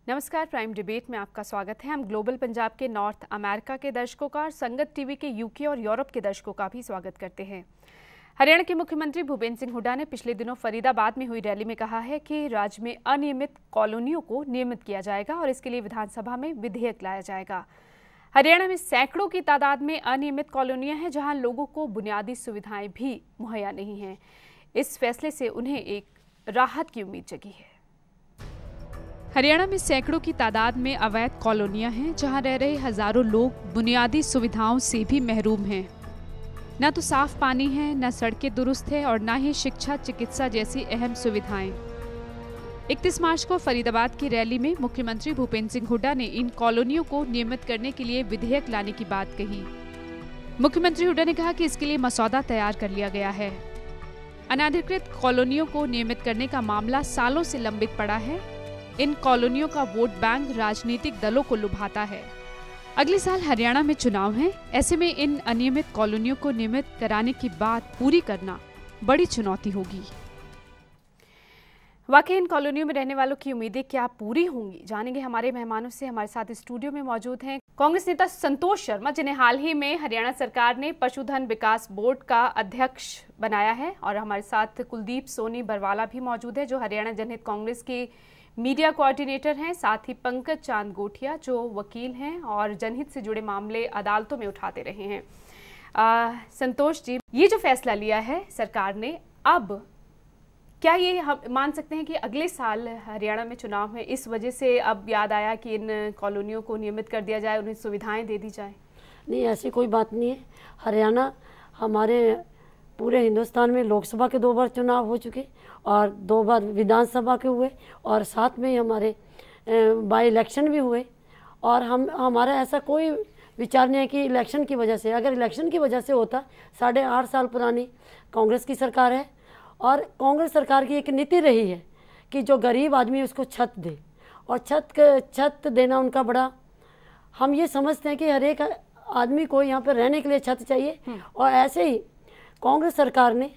नमस्कार, prime debate में आपका स्वागत है। हम ग्लोबल पंजाब के नॉर्थ अमेरिका के दर्शकों का और संगत टीवी के यूके और यूरोप के दर्शकों का भी स्वागत करते हैं। हरियाणा के मुख्यमंत्री भूपेंद्र सिंह हुड्डा ने पिछले दिनों फरीदाबाद में हुई रैली में कहा है कि राज्य में अनियमित कॉलोनियों को नियमित किया जाएगा और इसके लिए विधानसभा में विधेयक लाया जाएगा। हरियाणा में सैकड़ों की तादाद में अनियमित कॉलोनियां हैं जहां लोगों को बुनियादी सुविधाएं भी मुहैया नहीं हैं। इस फैसले से उन्हें एक राहत की उम्मीद जगी है। हरियाणा में सैकड़ों की तादाद में अवैध कॉलोनियां हैं जहां रह रहे हजारों लोग बुनियादी सुविधाओं से भी महरूम हैं। न तो साफ पानी है, न सड़कें दुरुस्त है और न ही शिक्षा, चिकित्सा जैसी अहम सुविधाएं। 31 मार्च को फरीदाबाद की रैली में मुख्यमंत्री भूपेंद्र सिंह हुड्डा ने इन कॉलोनियों को नियमित करने के लिए विधेयक लाने की बात कही। मुख्यमंत्री हुड्डा ने कहा कि इसके लिए मसौदा तैयार कर लिया गया है। अनाधिकृत कॉलोनियों को नियमित करने का मामला सालों से लंबित पड़ा है। इन कॉलोनियों का वोट बैंक राजनीतिक दलों को लुभाता है। अगले साल हरियाणा में चुनाव हैं, ऐसे में इन अनियमित कॉलोनियों को नियमित कराने की बात पूरी करना बड़ी चुनौती होगी। वाकई इन कॉलोनियों में रहने वालों की उम्मीदें क्या पूरी होंगी, जानेंगे हमारे मेहमानों से। हमारे साथ स्टूडियो में मौजूद हैं कांग्रेस नेता संतोष शर्मा, जिन्हें हाल ही में हरियाणा सरकार ने पशुधन विकास बोर्ड का अध्यक्ष बनाया है, और हमारे साथ कुलदीप सोनी बरवाला भी मौजूद है जो हरियाणा जनहित कांग्रेस के मीडिया कोऑर्डिनेटर हैं। साथ ही पंकज चांद गोठिया जो वकील हैं और जनहित से जुड़े मामले अदालतों में उठाते रहे हैं। संतोष जी, ये जो फैसला लिया है सरकार ने, अब क्या ये हम मान सकते हैं कि अगले साल हरियाणा में चुनाव है, इस वजह से अब याद आया कि इन कॉलोनियों को नियमित कर दिया जाए, उन्हें सुविधाएं दे दी जाए? नहीं, ऐसी कोई बात नहीं है। हरियाणा हमारे पूरे हिंदुस्तान में लोकसभा के 2 बार चुनाव हो चुके और 2 बार विधानसभा के हुए और साथ में ही हमारे बाई इलेक्शन भी हुए। और हमारा ऐसा कोई विचार नहीं है कि इलेक्शन की वजह से, अगर इलेक्शन की वजह से होता, 8.5 साल पुरानी कांग्रेस की सरकार है और कांग्रेस सरकार की एक नीति रही है कि जो गरीब आदमी है उसको छत दे, और छत देना उनका बड़ा, हम ये समझते हैं कि हर एक आदमी को यहाँ पर रहने के लिए छत चाहिए। और ऐसे ही कांग्रेस सरकार ने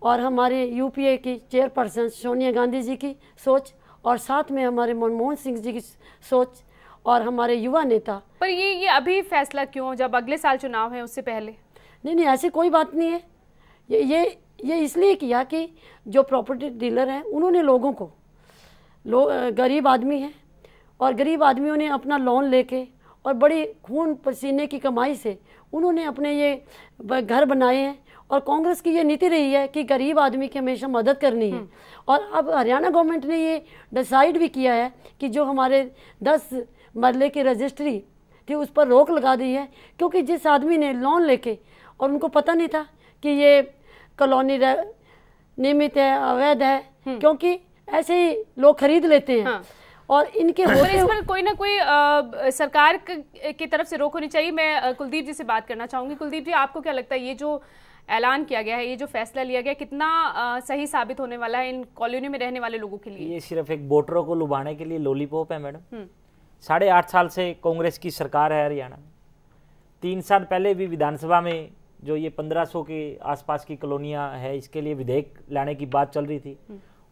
और हमारे यूपीए की चेयरपर्सन सोनिया गांधी जी की सोच और साथ में हमारे मनमोहन सिंह जी की सोच और हमारे युवा नेता। पर ये अभी फैसला क्यों, जब अगले साल चुनाव है उससे पहले? नहीं, ऐसी कोई बात नहीं है। ये इसलिए किया कि जो प्रॉपर्टी डीलर हैं उन्होंने लोगों को, गरीब आदमी हैं और गरीब आदमियों ने अपना लोन लेके और बड़ी खून पसीने की कमाई से उन्होंने अपने ये घर बनाए हैं। और कांग्रेस की ये नीति रही है कि गरीब आदमी की हमेशा मदद करनी है। और अब हरियाणा गवर्नमेंट ने ये डिसाइड भी किया है कि जो हमारे 10 मरले की रजिस्ट्री थी उस पर रोक लगा दी है, क्योंकि जिस आदमी ने लोन लेके और उनको पता नहीं था कि ये कॉलोनी नियमित है, अवैध है, क्योंकि ऐसे ही लोग खरीद लेते हैं। और इनके इस पर कोई ना कोई सरकार की तरफ से रोक होनी चाहिए। मैं कुलदीप जी से बात करना चाहूंगी। कुलदीप जी, आपको क्या लगता है ये जो ऐलान किया गया है, ये जो फैसला लिया गया, कितना सही साबित होने वाला है इन कॉलोनी में रहने वाले लोगों के लिए? ये सिर्फ एक वोटरों को लुभाने के लिए लॉलीपॉप है मैडम। 8.5 साल से कांग्रेस की सरकार है हरियाणा में। 3 साल पहले भी विधानसभा में जो ये 1500 के आसपास की कॉलोनियां है, इसके लिए विधेयक लाने की बात चल रही थी।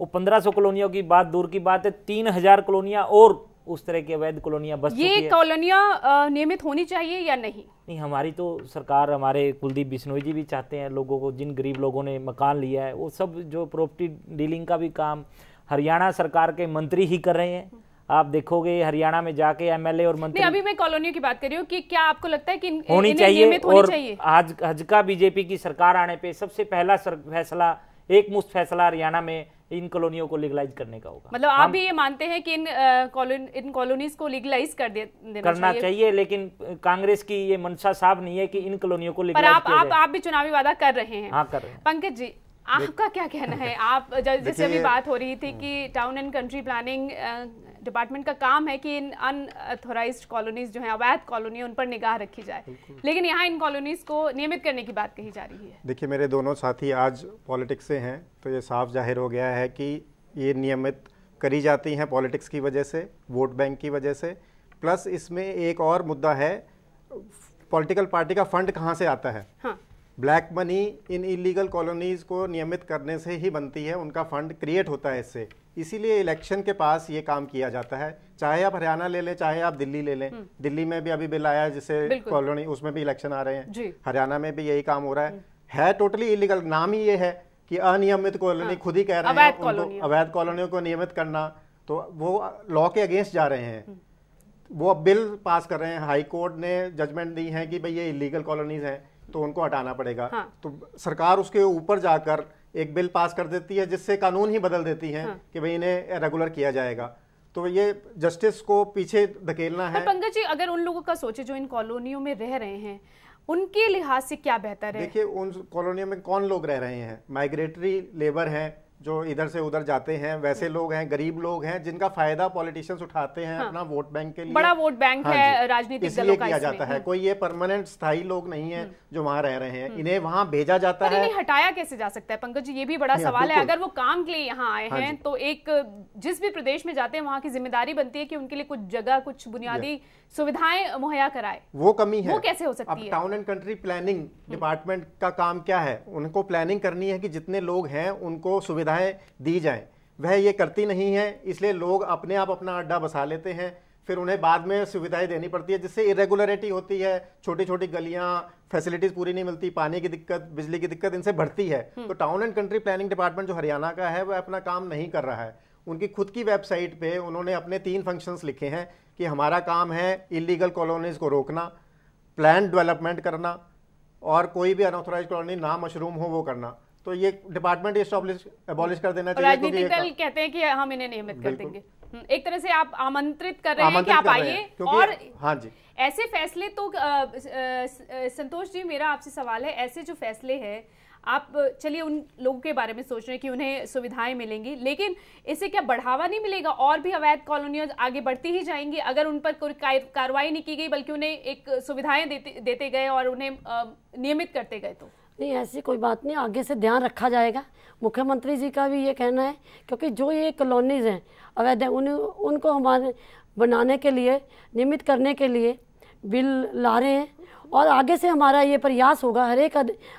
वो 1500 कॉलोनियों की बात दूर की बात है, 3000 कॉलोनियां और उस तरह की अवैध कॉलोनियां बस चुकी है। ये कॉलोनियां नियमित होनी चाहिए या नहीं? नहीं, हमारी तो सरकार, हमारे कुलदीप बिश्नोई जी भी चाहते हैं लोगों को, जिन गरीब लोगों ने मकान लिया है वो सब, जो प्रॉपर्टी डीलिंग का भी काम हरियाणा सरकार के मंत्री ही कर रहे हैं। आप देखोगे हरियाणा में जाके एमएलए और मंत्री। नहीं, अभी मैं कॉलोनियों की बात कर रही हूँ कि क्या आपको लगता है कि होनी चाहिए? और आज हज का बीजेपी की सरकार आने पे सबसे पहला फैसला, एक मुश्त फैसला हरियाणा में इन कॉलोनियों को लीगलाइज करने का होगा। मतलब आप भी ये मानते हैं कि इन कॉलोनीज को लीगलाइज देना करना चाहिए, लेकिन कांग्रेस की ये मंशा साफ नहीं है कि इन कॉलोनियों को लीगलाइज किया जाए। आप भी चुनावी वादा कर रहे हैं? हाँ, कर रहे हैं। पंकज जी, आपका क्या कहना है? आप जैसे अभी बात हो रही थी कि town and country planning department का काम है कि इन अनऑथोराइज्ड कॉलोनीज जो हैं, अवैध कॉलोनी, उन पर निगाह रखी जाए, लेकिन यहाँ इन कॉलोनीज को नियमित करने की बात कही जा रही है। देखिए, मेरे दोनों साथी आज पॉलिटिक्स से हैं, तो ये साफ जाहिर हो गया है कि ये नियमित करी जाती हैं पॉलिटिक्स की वजह से, वोट बैंक की वजह से। प्लस इसमें एक और मुद्दा है, पॉलिटिकल पार्टी का फंड कहाँ से आता है। हाँ। Black money in illegal colonies को नियमित करने से ही बनती है, उनका फंड क्रिएट होता है इससे। इसीलिए इलेक्शन के पास ये काम किया जाता है। चाहे आप हरियाणा ले लें, चाहे आप दिल्ली ले लें, दिल्ली में भी अभी बिल आया है जिसे कॉलोनी, उसमें भी इलेक्शन आ रहे हैं, हरियाणा में भी यही काम हो रहा है टोटली इलीगल। नाम ही ये है कि अनियमित कॉलोनी, खुद ही कह रहे हैं उनको अवैध कॉलोनियों को नियमित करना, तो वो लॉ के अगेंस्ट जा रहे हैं। वो अब बिल पास कर रहे हैं, हाई कोर्ट ने जजमेंट दी है कि भाई ये इलीगल कॉलोनीज हैं तो उनको हटाना पड़ेगा। तो सरकार उसके ऊपर जाकर एक बिल पास कर देती है जिससे कानून ही बदल देती है कि भाई इन्हें रेगुलर किया जाएगा। तो ये जस्टिस को पीछे धकेलना है। पंकज जी, अगर उन लोगों का सोचे जो इन कॉलोनियों में रह रहे हैं, उनके लिहाज से क्या बेहतर है? देखिए, उन कॉलोनियों में कौन लोग रह रहे हैं? माइग्रेटरी लेबर हैं जो इधर से उधर जाते हैं, वैसे लोग हैं, गरीब लोग हैं जिनका फायदा पॉलिटिशियंस उठाते हैं अपना वोट बैंक के लिए। बड़ा वोट बैंक है राजनीतिक दलों का, किया जाता है। कोई ये परमानेंट स्थायी लोग नहीं है जो वहां रह रहे हैं, इन्हें वहां भेजा जाता है। इन्हें हटाया कैसे जा सकता है पंकज जी? ये भी बड़ा सवाल है। अगर वो काम के लिए यहाँ आए हैं तो एक जिस भी प्रदेश में जाते हैं वहां की जिम्मेदारी बनती है कि उनके लिए कुछ जगह, कुछ बुनियादी सुविधाएं मुहैया कराए। वो कमी है, वो कैसे हो सकती है? अब town and country planning department का काम क्या है? उनको प्लानिंग करनी है कि जितने लोग हैं उनको सुविधाएं दी जाएं। वह ये करती नहीं है, इसलिए लोग अपने आप अपना अड्डा बसा लेते हैं, फिर उन्हें बाद में सुविधाएं देनी पड़ती है जिससे इरेगुलरिटी होती है, छोटी छोटी गलियां, फैसिलिटीज पूरी नहीं मिलती, पानी की दिक्कत, बिजली की दिक्कत इनसे बढ़ती है। तो town and country planning department जो हरियाणा का है वह अपना काम नहीं कर रहा है। उनकी खुद की वेबसाइट पे उन्होंने अपने 3 फंक्शंस लिखे हैं कि हमारा काम है इलीगल कॉलोनीज को रोकना, प्लान डेवलपमेंट करना और कोई भी अनऑथराइज्ड कॉलोनी ना मशरूम हो वो करना। तो ये डिपार्टमेंट एबॉलिश कर देना चाहिए। राजनीतिक दल कहते हैं कि हम इन्हें नियमित कर देंगे। एक तरह से आप आमंत्रित कर रहे हैं कि आप आइए। और हाँ जी, ऐसे फैसले तो संतोष जी, मेरा आपसे सवाल है, ऐसे जो फैसले हैं, आप चलिए उन लोगों के बारे में सोच रहे हैं कि उन्हें सुविधाएं मिलेंगी, लेकिन इससे क्या बढ़ावा नहीं मिलेगा? और भी अवैध कॉलोनियां आगे बढ़ती ही जाएंगी अगर उन पर कोई कार्रवाई नहीं की गई, बल्कि उन्हें एक सुविधाएं देते गए और उन्हें नियमित करते गए। तो नहीं, ऐसी कोई बात नहीं, आगे से ध्यान रखा जाएगा। मुख्यमंत्री जी का भी ये कहना है, क्योंकि जो ये कॉलोनीज हैं अवैध, उनको हमारे बनाने के लिए, नियमित करने के लिए बिल ला रहे हैं। और आगे से हमारा ये प्रयास होगा, हर एक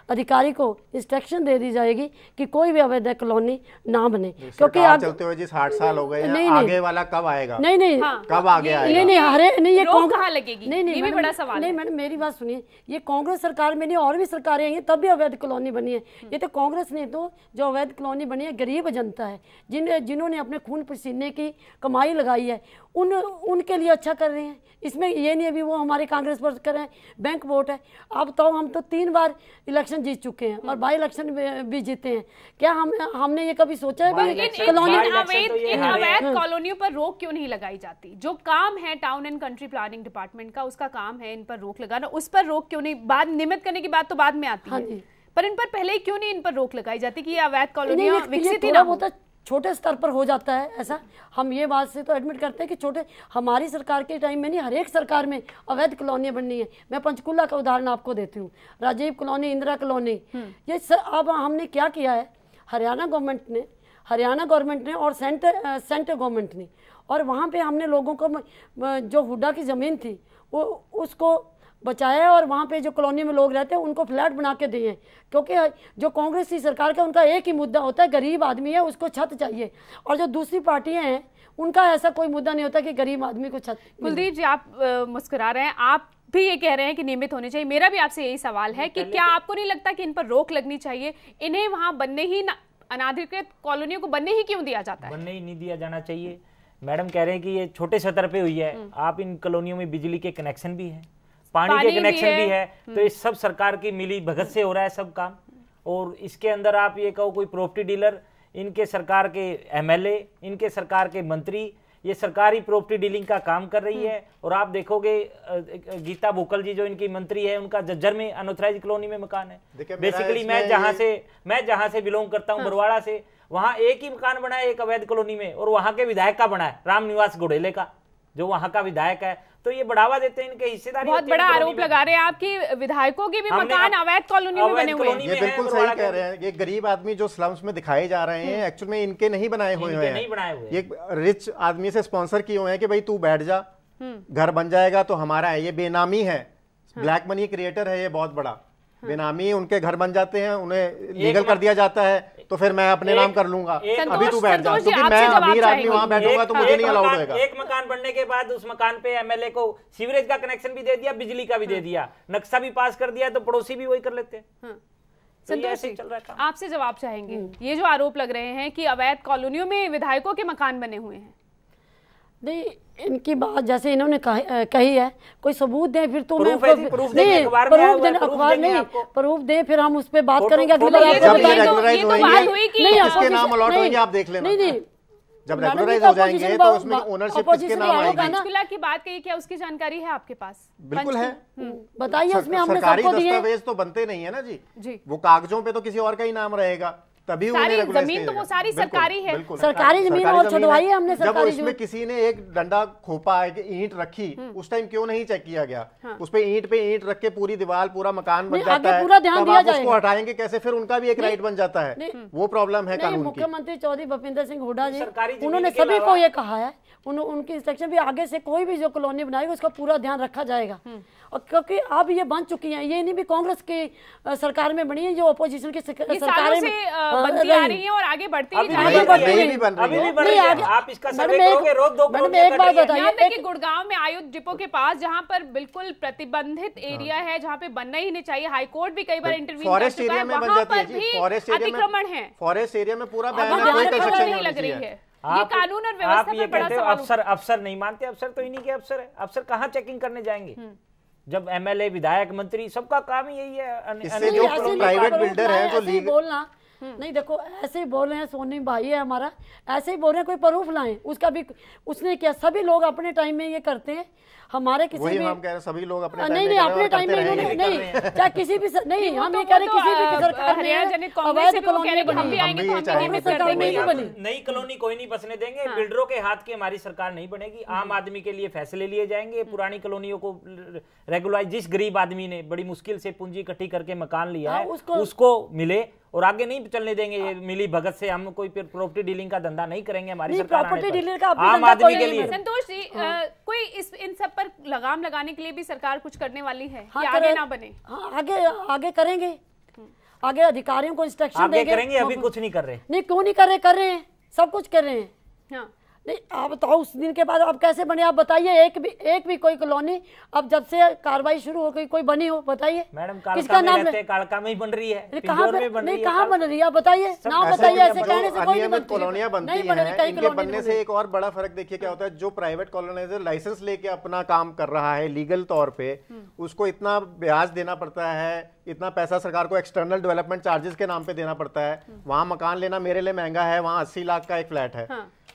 अधिकारी को इंस्ट्रक्शन दे दी जाएगी कि कोई भी अवैध कॉलोनी ना बने। क्योंकि चलते हुए जिस 60 साल हो गए हैं, आगे वाला कब आएगा? नहीं, कब आगे आएगा? नहीं, ये कहाँ लगेगी? नहीं, ये भी बड़ा सवाल है। नहीं मैडम, मेरी बात सुनिए, ये कांग्रेस सरकार में नहीं, और भी सरकारें आई हैं तब भी अवैध कॉलोनी बनी है। ये तो कांग्रेस ने तो जो अवैध कॉलोनी बनी है, गरीब जनता है जिन्होंने अपने खून पसीने की कमाई लगाई है, उनके लिए अच्छा कर रहे हैं। इसमें ये नहीं अभी वो हमारे कांग्रेस पर कर रहे हैं, बैंक वोट है। अब तो हम तो 3 बार इलेक्शन जीत चुके हैं और बाई इलेक्शन भी जीते हैं। क्या हमने ये कभी सोचा है इन अवैध कॉलोनियों पर रोक क्यों नहीं लगाई जाती? जो काम है town and country planning department का, उसका काम है इन पर रोक लगाना, उस पर रोक क्यों नहीं? बाद नियमित करने की बात तो बाद में आती है, पर इन पर पहले क्यों नहीं इन पर रोक लगाई जाती कि ये अवैध कॉलोनियां विकसित ही ना हो? छोटे स्तर पर हो जाता है ऐसा, हम ये बात से तो एडमिट करते हैं कि छोटे, हमारी सरकार के टाइम में नहीं, हर एक सरकार में अवैध कॉलोनियां बननी है। मैं पंचकुला का उदाहरण आपको देती हूँ, राजीव कॉलोनी, इंदिरा कॉलोनी, ये अब हमने क्या किया है, हरियाणा गवर्नमेंट ने और सेंट्रल गवर्नमेंट ने, और वहाँ पे हमने लोगों को जो हुड्डा की ज़मीन थी वो उसको बचाया और वहाँ पे जो कॉलोनी में लोग रहते हैं उनको फ्लैट बना के दिए। क्योंकि जो कांग्रेस की सरकार का, उनका एक ही मुद्दा होता है, गरीब आदमी है उसको छत चाहिए, और जो दूसरी पार्टियां हैं उनका ऐसा कोई मुद्दा नहीं होता कि गरीब आदमी को छत। कुलदीप जी, आप मुस्कुरा रहे हैं, आप भी ये कह रहे हैं कि नियमित होने चाहिए। मेरा भी आपसे यही सवाल है कि क्या आपको नहीं लगता कि इन पर रोक लगनी चाहिए? इन्हें वहाँ बनने ही, अनाधिकृत कॉलोनियों को बनने ही क्यों दिया जाता है? बनने ही नहीं दिया जाना चाहिए। मैडम कह रहे हैं कि ये छोटे स्तर पे हुई है, आप इन कॉलोनियों में बिजली के कनेक्शन भी है, पानी के कनेक्शन भी है, तो ये सब सरकार की मिली भगत से हो रहा है सब काम। और इसके अंदर आप ये कहो कोई प्रॉपर्टी डीलर, इनके सरकार के एमएलए, इनके सरकार के मंत्री, ये सरकारी प्रॉपर्टी डीलिंग का काम कर रही है। और आप देखोगे गीता भुक्कल जी जो इनकी मंत्री है, उनका जज्जर में अनऑथराइज्ड कॉलोनी में मकान है। बेसिकली मैं जहां से बिलोंग करता हूं, बरवाड़ा से, वहां एक ही मकान बना है एक अवैध कॉलोनी में, और वहां के विधायक का बना है, रामनिवास घोड़ेले का, जो वहां का विधायक है। तो ये बढ़ावा देते हैं, इनके हिस्सेदारी। बहुत बड़ा आरोप लगा रहे हैं आपकी, विधायकों के भी मकान अवैध कॉलोनियों में बने हुए हैं। ये बिल्कुल सही कह रहे हैं। ये गरीब आदमी जो स्लम्स में दिखाए जा रहे हैं, एक्चुअल में इनके नहीं बनाए हुए हैं, ये रिच आदमी से स्पॉन्सर किए हुए हैं कि भाई तू बैठ जा, घर बन जाएगा तो हमारा है। ये बेनामी है, ब्लैक मनी क्रिएटर है ये बहुत बड़ा। बेनामी उनके घर बन जाते हैं, उन्हें लीगल कर दिया जाता है, तो फिर मैं अपने नाम कर लूंगा, अभी तू बैठ जा, क्योंकि मैं अमीर आदमी वहां बैठूंगा तो मुझे नहीं अलाउड होगा। एक मकान बनने के बाद उस मकान पे एमएलए को सीवरेज का कनेक्शन भी दे दिया, बिजली का भी दे दिया, नक्शा भी पास कर दिया, तो पड़ोसी भी वही कर लेते हैं। संतोष जी, आपसे जवाब चाहेंगे, ये जो आरोप लग रहे हैं कि अवैध कॉलोनियों में विधायकों के मकान बने हुए हैं। नहीं, इनकी बात जैसे इन्होंने कही है, कोई सबूत दें फिर तो मैं प्रूफ दें, अखबार नहीं, प्रूफ दें फिर हम उस पर बात करेंगे। किसके नाम अलॉट होंगे आप देख लेना। नहीं, जब रेगुलराइज हो जाएंगे तो उसमें ओनरशिप किसके नाम आएगी। पंचकुला की बात कही, क्या उसकी जानकारी है आपके पास? बिल्कुल है, बताइए। उसमें हमने सरकारी दस्तावेज तो बनते नहीं है ना जी, वो कागजों पे तो किसी और का ही नाम रहेगा, तभी सारी जमीन तो वो सारी सरकारी है, सरकारी जमीन और छुड़वाई है हमने। जब उसमें किसी ने एक डंडा खोपा, ईंट रखी, उस टाइम क्यों नहीं चेक किया गया? उस पे ईंट रख के पूरी दीवार, पूरा मकान बन जाता है, तब आप उसको हटाएंगे कैसे? फिर उनका भी एक राइट बन जाता है, वो प्रॉब्लम है कानून की। मुख्यमंत्री चौधरी भूपेंद्र सिंह हुड्डा जी, उन्होंने सभी को ये कहा है, उनकी इंस्ट्रक्शन भी, आगे से कोई भी जो कॉलोनी बनाएगा उसका पूरा ध्यान रखा जाएगा। और क्योंकि अब ये बन चुकी हैं, ये नहीं भी कांग्रेस की सरकार में बनी है, जो अपोजिशन की सरकार में बनती आ रही है और आगे बढ़ती ही जा रही है। आप इसका सर्वे करोगे, रोज 2 करोड़ एक बात बताइए कि गुड़गांव में आयुध डिपो के पास, जहां पर बिल्कुल प्रतिबंधित एरिया है, जहां पे बनना ही नहीं चाहिए, हाईकोर्ट भी कई बार इंटरव्यू फॉरेस्ट एरिया में बन जाती है, अतिक्रमण है, फॉरेस्ट एरिया में पूरा नहीं लग रही है। ये कानून और व्यवस्था पे बड़ा सवाल। अफसर नहीं मानते, अफसर तो इन्हीं के अफसर है, अफसर कहाँ चेकिंग करने जाएंगे? जब एमएलए, विधायक, मंत्री, सबका काम ही यही है। इससे जो प्राइवेट बिल्डर है जो लीगल बोलना नहीं, देखो ऐसे ही बोल रहे हैं, सोनी भाई है हमारा, ऐसे ही बोल रहे हैं, कोई प्रूफ लाएं उसका भी। उसने क्या, सभी लोग अपने टाइम में ये करते हैं, हमारे किसी भी हम कह रहे हैं सभी लोग अपने नहीं अपने टाइम में इन्होंने नहीं, चाहे किसी भी नहीं, हम ये कह रहे किसी भी सरकार में अवैध कॉलोनी बनी, नई कॉलोनी कोई नहीं बसने देंगे, बिल्डरों के हाथ की हमारी सरकार नहीं बनेगी। आम आदमी के लिए फैसले लिए जाएंगे, पुरानी कॉलोनियों को रेगुलराइज, जिस गरीब आदमी ने बड़ी मुश्किल से पूंजी इकट्ठी करके मकान लिया है उसको मिले, और आगे नहीं चलने देंगे ये मिली भगत से। हम कोई प्रॉपर्टी डीलिंग का धंधा नहीं करेंगे हमारी सरकार आने पर, आम आदमी के लिए। संतोष जी, कोई इन सब पर लगाम लगाने के लिए भी सरकार कुछ करने वाली है कि आगे ना बने? आगे करेंगे, आगे अधिकारियों को इंस्ट्रक्शन करेंगे। अभी कुछ नहीं कर रहे। नहीं, क्यों नहीं कर रहे हैं, सब कुछ कर रहे हैं। नहीं, आप बताओ उस दिन के बाद अब कैसे बने? आप बताइए, एक भी कोई कॉलोनी अब जब से कार्रवाई शुरू हो गई कोई बनी हो, बताइए। मैडम, किसका नाम? कालका में ही बन रही है, कहाँ बन रही है? आप बताइए, नाम बताइए। ऐसे कहने से कोई नहीं, कॉलोनियां बनती हैं। इनके बनने से एक और बड़ा फर्क देखिए क्या होता है, जो प्राइवेट कॉलोनाइजर लाइसेंस लेके अपना काम कर रहा है लीगल तौर पे, उसको इतना ब्याज देना पड़ता है, इतना पैसा सरकार को एक्सटर्नल डेवलपमेंट चार्जेस के नाम पे देना पड़ता है। वहां मकान लेना मेरे लिए महंगा है, वहां 80 लाख का एक फ्लैट है,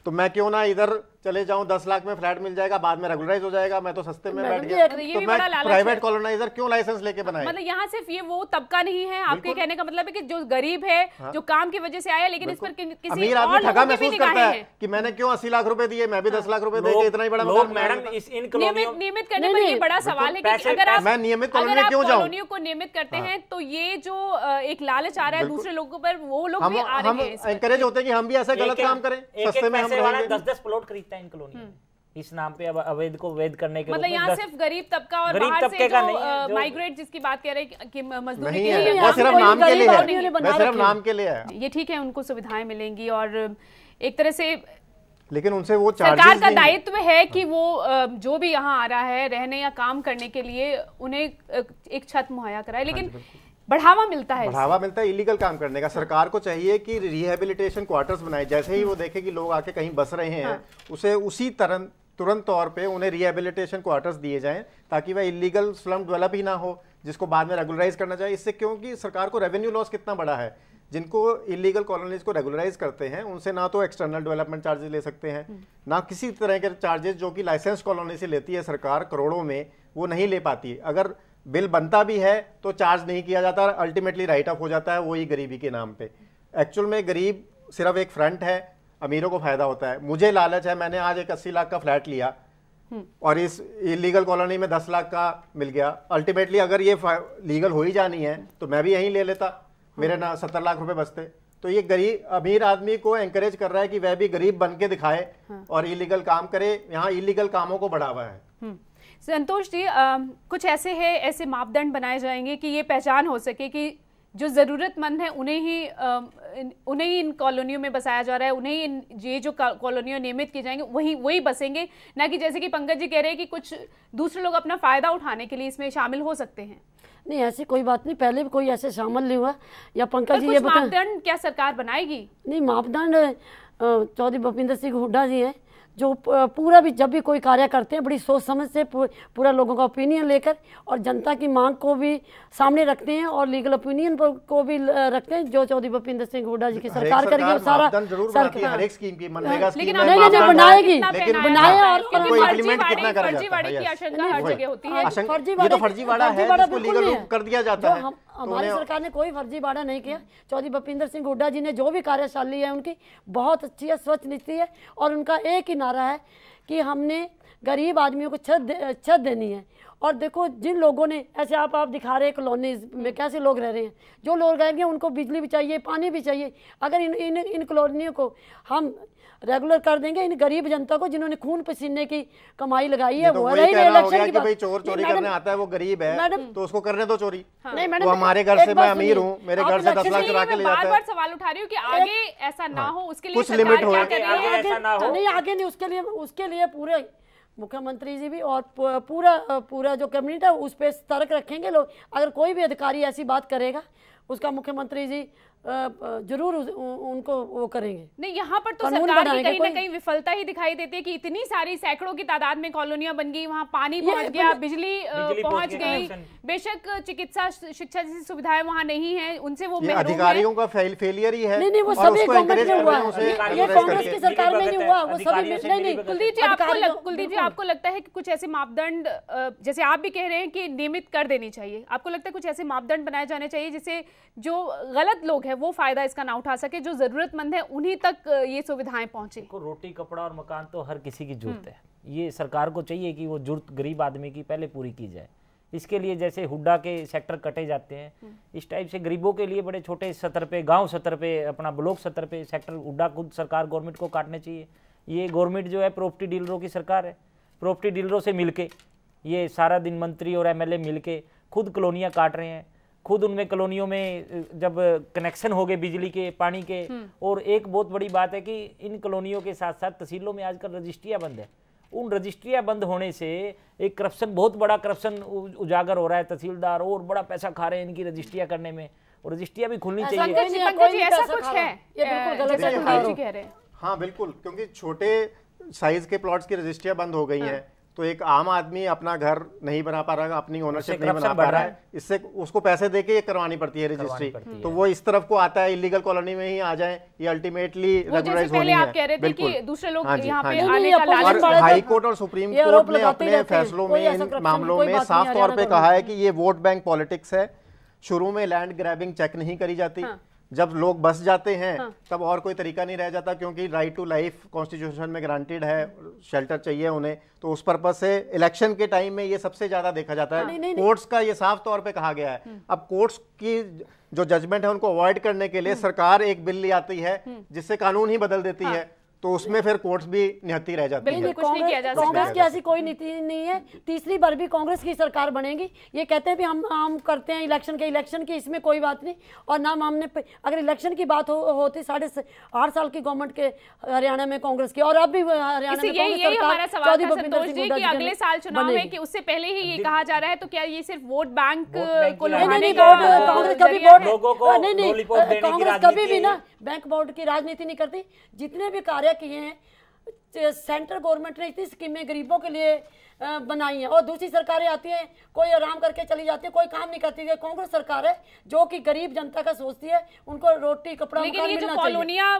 तो मैं क्यों ना इधर चले जाऊं, 10 लाख में फ्लैट मिल जाएगा, बाद में रेगुलराइज हो जाएगा, मैं तो सस्ते में बैठ गया। तो मैं प्राइवेट कॉलोनाइजर क्यों लाइसेंस लेके बनाए? मतलब यहाँ सिर्फ ये वो तबका नहीं है, आपके कहने का मतलब है कि जो गरीब है, जो काम की वजह से आया, लेकिन इस पर किसी अमीर आदमी ठगा महसूस करता है कि मैंने क्यों 80 लाख रुपए दिए, मैं भी 10 लाख रुपए देके इतना ही बड़ा मकान। मैडम, नियमित करने पर ये बड़ा सवाल है कि अगर आप नियमित कॉलोनियों को नियमित करते हैं तो ये जो एक लालच आ रहा है दूसरे लोगों पर, वो लोग भी आ रहे हैं, एनकरेज होते हैं कि हम भी ऐसा गलत काम करें, सस्ते में हम रहेंगे। 10-10 प्लॉट खरीदता है इन कॉलोनी में, इस नाम पे अब अवैध को वैध करने के मतलब यहाँ सिर्फ गरीब तबका और बाहर से जो माइग्रेट जिसकी बात कह रहे हैं कि मजदूरी के लिए, वो सिर्फ नाम के लिए है, वो सिर्फ नाम के लिए है। ये ठीक है, उनको सुविधाएं मिलेंगी और एक तरह से, लेकिन उनसे वो सरकार का दायित्व है कि वो जो भी यहाँ आ रहा है रहने या काम करने के लिए, उन्हें एक छत मुहैया कराए, लेकिन बढ़ावा मिलता है इलीगल काम करने का। सरकार को चाहिए कि रिहेबिलिटेशन क्वार्टर्स बनाए, जैसे ही वो देखे कि लोग आके कहीं बस रहे हैं, उसे उसी तुरंत तौर पे उन्हें रिहेबिलिटेशन क्वार्टर्स दिए जाएं, ताकि वह इलीगल स्लम डेवलप ही ना हो, जिसको बाद में रेगुलराइज करना चाहिए। इससे क्योंकि सरकार को रेवेन्यू लॉस कितना बड़ा है, जिनको इलीगल कॉलोनीज को रेगुलराइज करते हैं उनसे ना तो एक्सटर्नल डेवलपमेंट चार्जेस ले सकते हैं, ना किसी तरह के चार्जेस जो कि लाइसेंस कॉलोनी से लेती है सरकार करोड़ों में, वो नहीं ले पाती। अगर बिल बनता भी है तो चार्ज नहीं किया जाता, अल्टीमेटली राइट ऑफ हो जाता है, वही गरीबी के नाम पे। एक्चुअल में गरीब सिर्फ एक फ्रंट है, अमीरों को फायदा होता है। मुझे लालच है, मैंने आज एक 80 लाख का फ्लैट लिया और इस इलीगल कॉलोनी में 10 लाख का मिल गया, अल्टीमेटली अगर ये लीगल हो ही जानी है तो मैं भी यहीं ले लेता, मेरे ना 70 लाख रुपए बचते। तो ये गरीब अमीर आदमी को एंकरेज कर रहा है कि वह भी गरीब बन के दिखाए और इलीगल काम करे, यहाँ इलीगल कामों को बढ़ावा है। संतोष जी, कुछ ऐसे मापदंड बनाए जाएंगे कि ये पहचान हो सके कि जो ज़रूरतमंद है उन्हें ही इन कॉलोनियों में बसाया जा रहा है, उन्हें ही ये जो कॉलोनियाँ नियमित की जाएंगी वही बसेंगे, ना कि जैसे कि पंकज जी कह रहे हैं कि कुछ दूसरे लोग अपना फ़ायदा उठाने के लिए इसमें शामिल हो सकते हैं। नहीं, ऐसी कोई बात नहीं, पहले भी कोई ऐसे शामिल नहीं हुआ। या पंकज जी ये बताएं, मापदंड क्या सरकार बनाएगी? नहीं, मापदंड चौधरी भूपेंद्र सिंह हुड्डा जी हैं जो पूरा भी जब भी कोई कार्य करते हैं बड़ी सोच समझ से पूरा लोगों का ओपिनियन लेकर और जनता की मांग को भी सामने रखते हैं और लीगल ओपिनियन को भी रखते हैं, जो चौधरी भूपेंद्र सिंह हुड्डा जी की सरकार करेगी। और सारा हर एक स्कीम की मनरेगा स्कीम बनाएगी, बनाए और फर्जीवाड़े की आशंका हर जगह होती है। ये तो फर्जीवाड़ा है जिसको लीगल रूप कर दिया जाता है। हमारी सरकार ने कोई फर्जीवाड़ा नहीं किया। चौधरी भूपेंद्र सिंह हुड्डा जी ने जो भी कार्यशैली है उनकी बहुत अच्छी है, स्वच्छ नीति है और उनका एक ही नारा है कि हमने गरीब आदमियों को छत देनी है। और देखो जिन लोगों ने ऐसे आप दिखा रहे हैं कॉलोनीज में कैसे लोग रह रहे हैं, जो लोग रहेंगे उनको बिजली भी चाहिए, पानी भी चाहिए। अगर इन कॉलोनियों को हम रेगुलर कर देंगे, इन गरीब जनता को जिन्होंने खून पसीने की कमाई लगाई है, वो रही इलेक्शन की भाई चोर चोरी करने आता है, वो गरीब है मैडम तो उसको करने दो चोरी। नहीं मैडम, वो हमारे घर से, मैं अमीर हूँ, मेरे घर से 10 लाख चुरा के ले जाता है। बार सवाल उठा रही हूँ कि आगे ऐसा ना हो, उसके लिए कुछ लिमिट हो, आगे नहीं, उसके लिए पूरे मुख्यमंत्री जी भी और पूरा जो कैबिनेट है उस पर सतर्क रखेंगे लोग। अगर कोई भी अधिकारी ऐसी बात करेगा उसका मुख्यमंत्री जी जरूर उनको वो करेंगे। नहीं, यहाँ पर तो सरकार की कहीं ना कहीं विफलता ही दिखाई देती है कि इतनी सारी सैकड़ों की तादाद में कॉलोनियां बन गई, वहाँ पानी पहुंच गया, बिजली पहुंच गई, बेशक चिकित्सा शिक्षा जैसी सुविधाएं वहाँ नहीं है, उनसे वो अधिकारियों का फेलियर ही है। नहीं, वो सभी गवर्नमेंट में हुआ है, ये कांग्रेस की सरकार में नहीं हुआ, वो सभी नहीं। कुलदीप जी, आपको लगता है कि कुछ ऐसे मापदंड, जैसे आप भी कह रहे हैं कि नियमित कर देनी चाहिए, आपको लगता है कुछ ऐसे मापदंड बनाए जाने चाहिए जिससे जो गलत लोग है वो फायदा इसका ना उठा सके, जो जरूरतमंद है उन्हीं तक ये सुविधाएं पहुंचे? रोटी कपड़ा और मकान तो हर किसी की जरूरत है, ये सरकार को चाहिए कि वो जरूरत गरीब आदमी की पहले पूरी की जाए। इसके लिए जैसे हुड्डा के सेक्टर कटे जाते हैं, इस टाइप से गरीबों के लिए बड़े छोटे स्तर पे, गांव स्तर पे, अपना ब्लॉक स्तर पे सेक्टर हुड्डा खुद सरकार गवर्नमेंट को काटने चाहिए। ये गवर्नमेंट जो है प्रॉपर्टी डीलरों की सरकार है, प्रॉपर्टी डीलरों से मिलके ये सारा दिन मंत्री और एमएलए मिलके खुद कॉलोनियाँ काट रहे हैं, खुद उनमें कॉलोनियों में जब कनेक्शन हो गए बिजली के, पानी के। और एक बहुत बड़ी बात है कि इन कॉलोनियों के साथ साथ तहसीलों में आजकल रजिस्ट्रियाँ बंद है। उन रजिस्ट्रियाँ बंद होने से एक करप्शन, बहुत बड़ा करप्शन उजागर हो रहा है। तहसीलदार और बड़ा पैसा खा रहे हैं इनकी रजिस्ट्रियाँ करने में, और रजिस्ट्रियाँ भी खुलनी चाहिए। ऐसा कुछ है? ये बिल्कुल गलत कह रहे हैं। हाँ बिल्कुल, क्योंकि छोटे साइज के प्लॉट्स की रजिस्ट्रियाँ बंद हो गई हैं, तो एक आम आदमी अपना घर नहीं बना पा रहा, अपनी ओनरशिप नहीं बना पा रहा है, इससे उसको पैसे देके ये करवानी पड़ती है रजिस्ट्री। तो वो इस तरफ को आता है, इलीगल कॉलोनी में ही आ जाए, ये अल्टीमेटली रेगुलराइज होनी है। आप कह रहे थे कि दूसरे लोग यहाँ पे आने का लालच, और हाई कोर्ट और सुप्रीम कोर्ट ने अपने फैसलों में, इन मामलों में साफ तौर पे कहा है कि ये वोट बैंक पॉलिटिक्स है। शुरू में लैंड ग्रैबिंग चेक नहीं करी जाती, जब लोग बस जाते हैं तब और कोई तरीका नहीं रह जाता, क्योंकि राइट टू लाइफ कॉन्स्टिट्यूशन में गारंटीड है, शेल्टर चाहिए उन्हें, तो उस पर्पज से इलेक्शन के टाइम में ये सबसे ज्यादा देखा जाता है। कोर्ट्स का ये साफ तौर पे कहा गया है। अब कोर्ट्स की जो जजमेंट है उनको अवॉइड करने के लिए सरकार एक बिल ले आती है जिससे कानून ही बदल देती है, तो उसमें फिर कोर्ट्स भी निहत्ती रह जाती है। कांग्रेस की ऐसी कोई नीति नहीं है, तीसरी बार भी कांग्रेस की सरकार बनेगी। ये कहते हैं भी हम करते हैं इलेक्शन की, इसमें कोई बात नहीं। और ना हमने, अगर इलेक्शन की बात होती 8.5 साल की गवर्नमेंट के हरियाणा में कांग्रेस की, और अब भी हरियाणा में अगले साल चुनाव है कि उससे पहले ही ये कहा जा रहा है, तो क्या ये सिर्फ वोट बैंक को लुभाने का? कांग्रेस कभी भी ना बैंक वोट की राजनीति नहीं करती। जितने भी कार्य किए हैं सेंट्रल गवर्नमेंट ने, इतनी स्कीमें गरीबों के लिए बनाई हैं, और दूसरी सरकारें आती हैं, कोई आराम करके चली जाती है, कोई काम नहीं करती है। कांग्रेस सरकार है जो कि गरीब जनता का सोचती है, उनको रोटी कपड़ा मकान मिलना चाहिए। लेकिन ये जो कॉलोनियां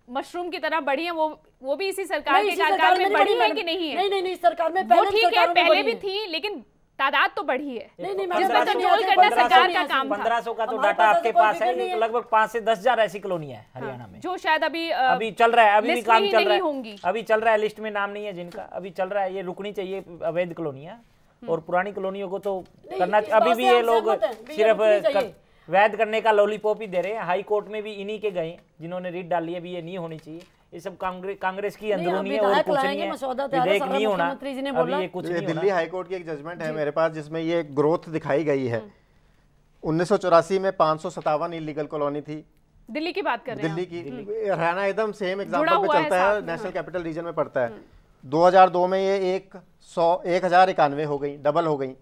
मशरूम की तरह बढ़ी हैं, वो भी इसी सरकार के कार्यकाल में बढ़ी है कि नहीं है? नहीं, सरकार में पहले भी थी, लेकिन तादाद तो बढ़ी है। नहीं, जिसमें कंट्रोल करना सरकार का काम था। 1500 का तो डाटा आपके पास है, लगभग 5 से 10,000 ऐसी कॉलोनियां हैं हरियाणा में, जो शायद अभी चल रहा है, अभी भी काम चल रहा है, अभी चल रहा है, लिस्ट में नाम नहीं है जिनका, अभी चल रहा है। ये रुकनी चाहिए अवैध कॉलोनियां, और पुरानी कॉलोनियों को तो करना। अभी भी ये लोग सिर्फ वैध करने का लॉलीपॉप ही दे रहे हैं। हाई कोर्ट में भी इन्हीं के गए जिन्होंने रीट डाली है, भी ये नहीं होनी चाहिए। ये सब कांग्रेस की अंदरूनी है और विधायक कुछ नहीं लाएंगे, है, मसौदा तैयार है, विधेयक सारा नहीं होना, मुख्यमंत्री जी ने बोला। अभी ये कुछ ये नहीं दिल्ली होना। हाईकोर्ट की एक जजमेंट है मेरे पास जिसमें ये ग्रोथ दिखाई गई है। 1984 में 557 इलीगल कॉलोनी थी, दिल्ली की बात कर रहे हैं दिल्ली की। हरियाणा एकदम सेम जुड़ा एग्जांपल पे हुआ है चलता साथ है, में, नेशनल कैपिटल रीजन में पड़ता है। 2002 में ये 1091 हो गई, डबल हो गई,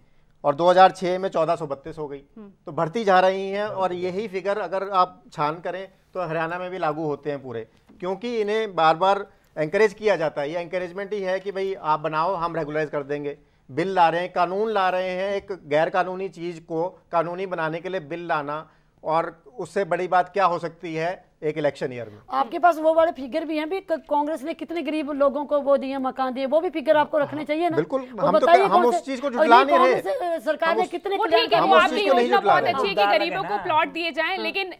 और 2006 में 1432 हो गई। तो बढ़ती जा रही हैं, और यही फिगर अगर आप छान करें तो हरियाणा में भी लागू होते हैं पूरे, क्योंकि इन्हें बार बार एंकरेज किया जाता है। ये एंकरेजमेंट ही है कि भाई आप बनाओ, हम रेगुलराइज कर देंगे। बिल ला रहे हैं, कानून ला रहे हैं, एक गैर कानूनी चीज को कानूनी बनाने के लिए बिल लाना, और उससे बड़ी बात क्या हो सकती है एक इलेक्शन ईयर में। आपके पास वो वाले फिगर भी हैं भी, कांग्रेस ने कितने गरीब लोगों को वो दिए, मकान दिए, वो भी फिगर आपको रखने चाहिए ना। बिल्कुल, वो हम तो बताइए हम उस चीज को जुटला नहीं रहे। कांग्रेस सरकार ने कितने वो ठीक है, हम वो उस आपकी चीज को नहीं योजना जुटला बहुत रहे। अच्छी है कि मुद्दा गरीबों अलग है को ना। प्लॉट दिए जाएं, लेकिन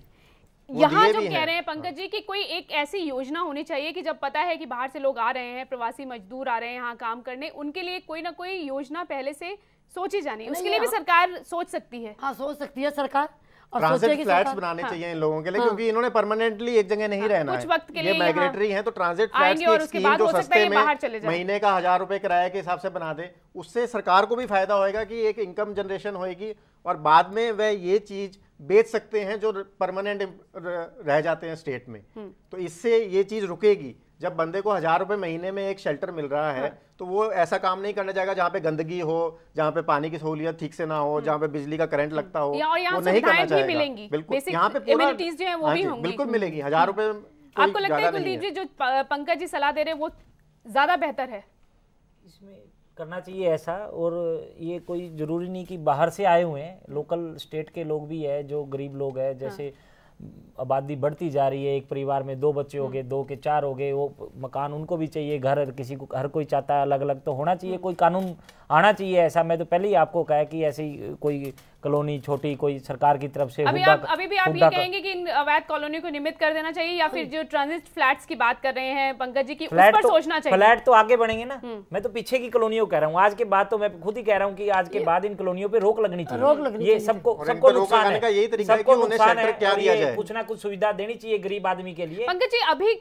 वो यहाँ दिए जो भी कह हैं। रहे हैं पंकज जी कि कोई एक ऐसी योजना होनी चाहिए कि जब पता है कि बाहर से लोग आ रहे हैं, प्रवासी मजदूर आ रहे हैं यहाँ काम करने, उनके लिए कोई ना कोई योजना पहले से सोची जानी, उसके लिए भी सरकार सोच सकती है। हाँ, सोच सकती है सरकार, और ट्रांजिट सोचेगी फ्लैट्स सरकार। बनाने चाहिए इन लोगों के लिए, क्योंकि इन्होंने परमानेंटली एक जगह नहीं रहना कुछ है। वक्त के लिए ये माइग्रेटरी हैं, तो ट्रांजिट फ्लैट्स आएंगे की और एक उसके स्कीम बाद जो हो सकता है सस्ते ये में बाहर चले जाएं। महीने का 1000 रुपए किराए के हिसाब से बना दे, उससे सरकार को भी फायदा होएगा कि एक इनकम जनरेशन होएगी, और बाद में वह ये चीज बेच सकते हैं जो परमानेंट रह जाते हैं स्टेट में। तो इससे ये चीज रुकेगी। जब बंदे को 1000 रुपए महीने में एक शेल्टर मिल रहा है, तो वो ऐसा काम नहीं करने जाएगा जहाँ पे गंदगी हो, जहाँ पे पानी की सहूलियत ठीक से ना हो, जहाँ पे बिजली का करंट लगता हो, और यहाँ वो नहीं करना सुविधाएं भी चाहेगा। मिलेंगी, बिल्कुल, basic यहाँ पे पूरा amenities जो हैं वो हाँ भी जी, होंगी। बिल्कुल मिलेगी। 1000 रुपए आपको लगता है कुलदीप जी जो पंकज जी सलाह दे रहे हैं वो ज्यादा बेहतर है? इसमें करना चाहिए ऐसा, और ये कोई जरूरी नहीं कि बाहर से आए हुए हैं, लोकल स्टेट के लोग भी है जो गरीब लोग हैं। जैसे आबादी बढ़ती जा रही है, एक परिवार में 2 बच्चे हो गए, 2 के 4 हो गए, वो मकान उनको भी चाहिए, घर किसी को, हर कोई चाहता है, अलग अलग तो होना चाहिए, कोई कानून आना चाहिए ऐसा। मैं तो पहले ही आपको कहा कि ऐसी कोई कॉलोनी छोटी कोई सरकार की तरफ से अभी भी आप ये कहेंगे कि इन अवैध कॉलोनी को नियमित कर देना चाहिए, या फिर जो ट्रांजिट फ्लैट्स की बात कर रहे हैं पंकज जी की, उस पर सोचना चाहिए? फ्लैट तो आगे बढ़ेंगे ना, मैं तो पीछे की कॉलोनियों कह रहा हूँ। आज के बाद तो मैं खुद ही कह रहा हूँ कि आज के बाद इन कॉलोनियों पे रोक लगनी चाहिए। ये सबको नुकसान है, यही तरीका है कि सबको उन्हें नुकसान शेल्टर है, क्या और दिया ये जाए। कुछ ना कुछ सुविधा देनी चाहिए गरीब आदमी के लिए। पंकज जी, अभी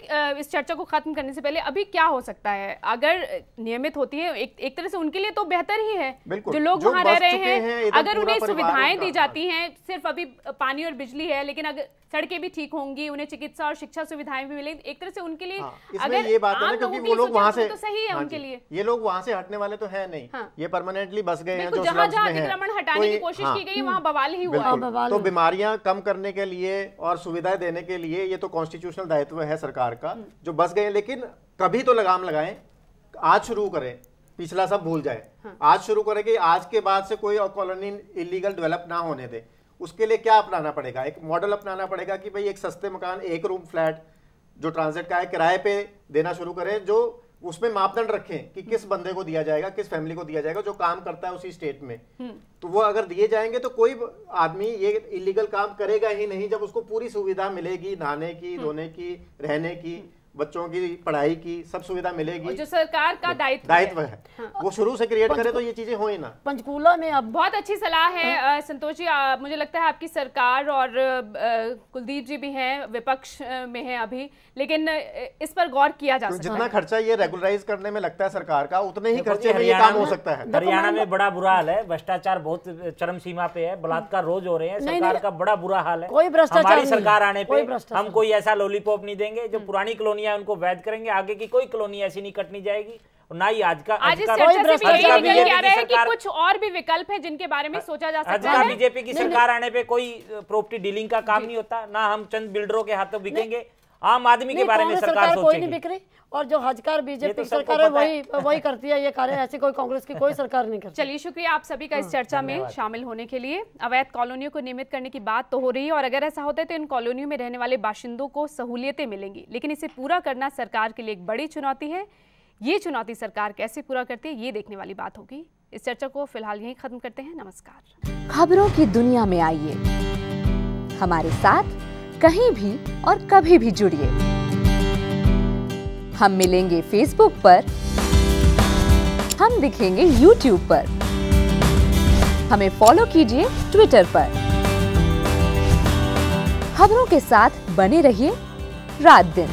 इस चर्चा को खत्म करने से पहले अभी क्या हो सकता है अगर नियमित होती है? एक तरह से उनके लिए तो बेहतर ही है, जो लोग वहां रह रहे हैं, अगर उन्हें सुविधाएं दी जाती हैं। सिर्फ अभी पानी और बिजली है, लेकिन अगर सड़कें भी ठीक होंगी, उन्हें चिकित्सा और शिक्षा सुविधाएं भी मिलेंगी, एक तरह से उनके लिए अगर ये बात है ना, क्योंकि वो लोग वहां से तो सही है उनके लिए। ये लोग वहां से हटने वाले तो है नहीं, ये परमानेंटली बस गए हैं जो जहां स्लम्स में हैं। अतिक्रमण हटाने की कोशिश की गई वहां बवाल ही हुआ है। तो बीमारियां कम करने के लिए और सुविधाएं देने के लिए ये तो कॉन्स्टिट्यूशनल दायित्व है सरकार का, जो बस गए। लेकिन कभी तो लगाम लगाएं, आज शुरू करें, पिछला सब भूल जाए। आज शुरू करें कि आज के बाद से कोई कॉलोनी इलीगल डेवलप ना होने दे। उसके लिए क्या अपनाना पड़ेगा? एक मॉडल अपनाना पड़ेगा कि भाई एक सस्ते मकान, 1 रूम फ्लैट जो ट्रांजिट का है, किराए पे देना शुरू करें, जो उसमें मापदंड रखें कि किस बंदे को दिया जाएगा, किस फैमिली को दिया जाएगा जो काम करता है उसी स्टेट में। तो वो अगर दिए जाएंगे तो कोई आदमी ये इलीगल काम करेगा ही नहीं, जब उसको पूरी सुविधा मिलेगी, नहाने की, धोने की, रहने की, बच्चों की पढ़ाई की सब सुविधा मिलेगी। जो सरकार का दायित्व है, वो शुरू से क्रिएट करे तो ये चीजें हो ही ना। पंचकूला में अब बहुत अच्छी सलाह है संतोष जी। मुझे लगता है आपकी सरकार और कुलदीप जी भी हैं, विपक्ष में हैं अभी, लेकिन इस पर गौर किया जा सकता है। जितना खर्चा ये रेगुलराइज करने में लगता है सरकार का, उतने ही खर्चे में ये काम हो सकता है। हरियाणा में बड़ा बुरा हाल है, भ्रष्टाचार बहुत चरम सीमा पे है, बलात्कार रोज हो रहे हैं, सरकार का बड़ा बुरा हाल है। कोई भ्रष्टाचार हमारी नहीं, सरकार आने पे हम कोई ऐसा लॉलीपॉप नहीं देंगे। जो पुरानी कॉलोनियां उनको वैध करेंगे, आगे की कोई कॉलोनी ऐसी नहीं कटनी जाएगी, और ना ही आज इस चर्चा से भी यही निकल के आ रहा है कि कुछ और भी विकल्प है जिनके बारे में सोचा जा सकता है। बीजेपी की सरकार आने पे कोई प्रॉपर्टी डीलिंग का काम नहीं होता, ना हम चंद बिल्डरों के हाथों बिकेंगे, आम आदमी के बारे में सरकार कोई नहीं बिक रही, और जो हजकार बीजेपी सरकार है वही करती है ये कार्य। ऐसे कोई कांग्रेस की कोई सरकार नहीं करती। चलिए, शुक्रिया आप सभी का इस चर्चा में शामिल होने के लिए। अवैध कॉलोनियों को नियमित करने की बात तो हो रही है, और अगर ऐसा होता है तो इन कॉलोनियों में रहने वाले बाशिंदों को सहूलियतें मिलेंगी, लेकिन इसे पूरा करना सरकार के लिए एक बड़ी चुनौती है। ये चुनौती सरकार कैसे पूरा करती है, ये देखने वाली बात होगी। इस चर्चा को फिलहाल यहीं खत्म करते हैं। नमस्कार। खबरों की दुनिया में आइए, हमारे साथ कहीं भी और कभी भी जुड़िए। हम मिलेंगे फेसबुक पर, हम दिखेंगे यूट्यूब पर, हमें फॉलो कीजिए ट्विटर पर। खबरों के साथ बने रहिए रात दिन।